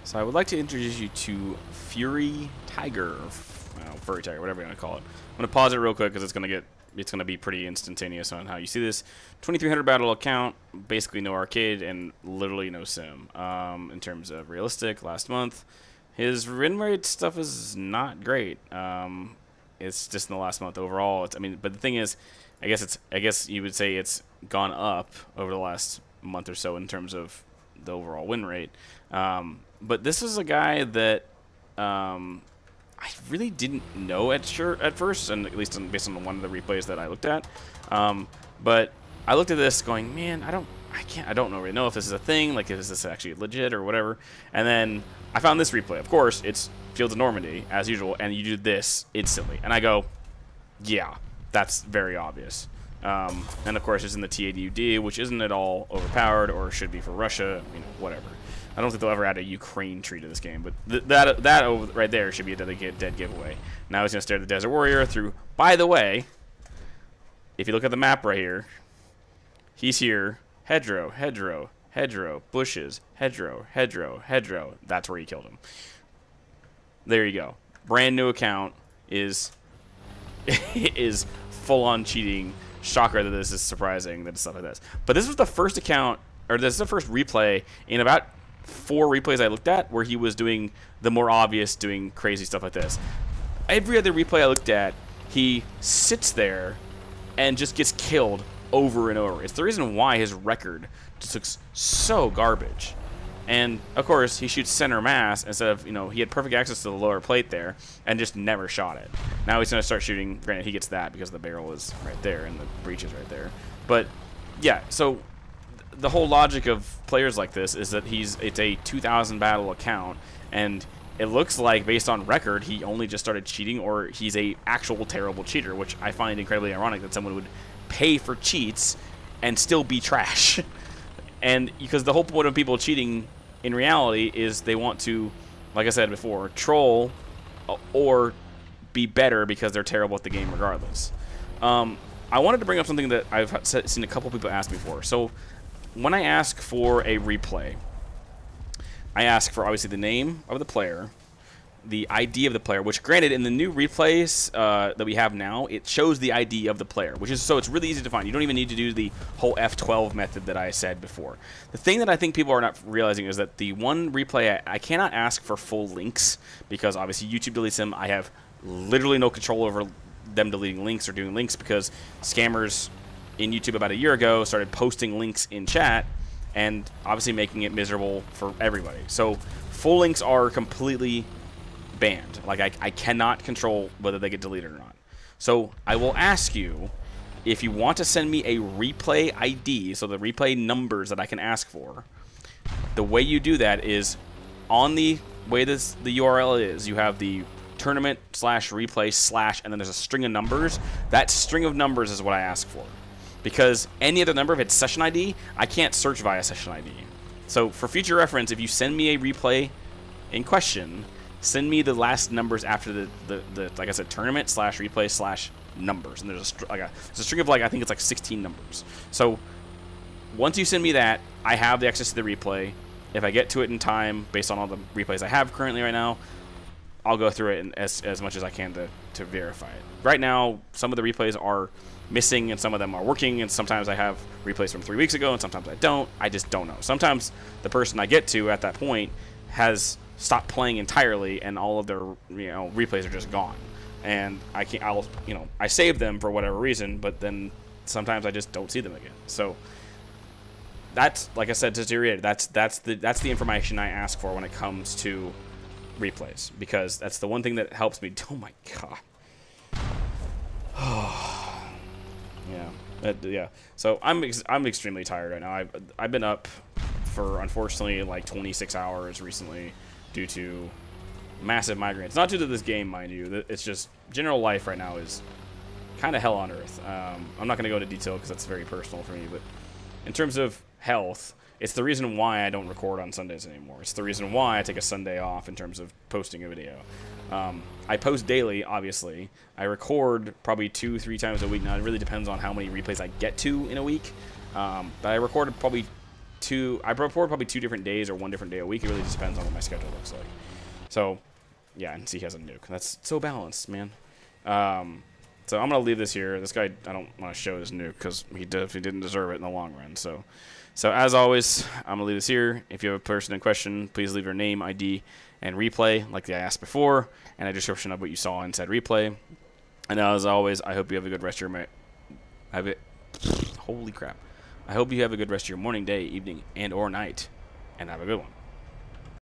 So I would like to introduce you to Fury Tiger, or Furry Tiger, whatever you want to call it. I'm going to pause it real quick because it's going to be pretty instantaneous on how you see this. 2300 battle account, basically no arcade and literally no sim. In terms of realistic, last month, his win rate stuff is not great. It's just in the last month overall. But the thing is, I guess you would say it's gone up over the last month or so in terms of the overall win rate. But this is a guy that I really didn't know at first, and at least based on one of the replays that I looked at. But I looked at this going, man, I don't really know if this is a thing, like is this actually legit or whatever. And then I found this replay. Of course, it's Fields of Normandy as usual, and you do this instantly, and I go, yeah, that's very obvious. And of course, it's in the TADUD, which isn't at all overpowered or should be for Russia, whatever. I don't think they'll ever add a Ukraine tree to this game, but that right there should be a dead giveaway. Now he's going to stare at the Desert Warrior through. By the way, if you look at the map right here, he's here. Hedgerow, hedgerow, hedgerow, bushes, hedgerow, hedgerow, hedgerow. That's where he killed him. There you go. Brand new account is full-on cheating. Shocker that this is surprising that it's stuff like this. But this was the first account, or this is the first replay in about 4 replays I looked at where he was doing the more obvious, doing crazy stuff like this. Every other replay I looked at, he sits there and just gets killed over and over. It's the reason why his record just looks so garbage. And of course, he shoots center mass instead of, he had perfect access to the lower plate there and just never shot it. Now he's going to start shooting. Granted, he gets that because the barrel is right there and the breach is right there. But yeah, so the whole logic of players like this is that it's a 2000 battle account, and it looks like based on record he only just started cheating, or he's a actual terrible cheater, which I find incredibly ironic that someone would pay for cheats and still be trash. And because the whole point of people cheating in reality is they want to, like I said before, troll or be better because they're terrible at the game regardless. I wanted to bring up something that I've seen a couple people ask me for. So when I ask for a replay, I ask for obviously the name of the player, the ID of the player, which granted in the new replays that we have now, it shows the ID of the player, so it's really easy to find. You don't even need to do the whole F12 method that I said before. The thing that I think people are not realizing is that the one replay, I cannot ask for full links because obviously YouTube deletes them. I have literally no control over them deleting links or doing links because scammers in YouTube about a year ago started posting links in chat and obviously making it miserable for everybody. So full links are completely banned. Like I cannot control whether they get deleted or not. So I will ask you if you want to send me a replay ID, so the replay numbers that I can ask for. The way you do that is on the way the URL is, you have the tournament /replay/ and then there's a string of numbers. That string of numbers is what I ask for. Because any other number, if it's session ID, I can't search via session ID. So for future reference, if you send me a replay in question, send me the last numbers after the like I said, tournament /replay/ numbers. And there's a string of I think it's like 16 numbers. So once you send me that, I have the access to the replay. If I get to it in time, based on all the replays I have currently right now, I'll go through it as much as I can to verify it. Right now, some of the replays are missing and some of them are working, and sometimes I have replays from 3 weeks ago and sometimes I don't. I just don't know. Sometimes the person I get to at that point has stopped playing entirely and all of their replays are just gone. And I save them for whatever reason, but then sometimes I just don't see them again. So that's, like I said, to reiterate, that's the information I ask for when it comes to replays, because that's the one thing that helps me. Oh my god. Yeah. So I'm extremely tired right now. I've been up for, unfortunately, like 26 hours recently due to massive migraines. Not due to this game, mind you. It's just general life right now is kind of hell on earth. I'm not going to go into detail because that's very personal for me, but in terms of health, it's the reason why I don't record on Sundays anymore. It's the reason why I take a Sunday off in terms of posting a video. I post daily, obviously. I record probably 2-3 times a week. Now, it really depends on how many replays I get to in a week. But I recorded probably I report probably 2 different days or 1 different day a week. It really just depends on what my schedule looks like. So, yeah, and see he has a nuke. That's so balanced, man. So I'm gonna leave this here. This guy, I don't want to show his nuke because he didn't deserve it in the long run. So as always, I'm gonna leave this here. If you have a person in question, please leave your name, ID, and replay like I asked before, and a description of what you saw in said replay. And as always, I hope you have a good rest of your holy crap. I hope you have a good rest of your morning, day, evening, and or night, and have a good one.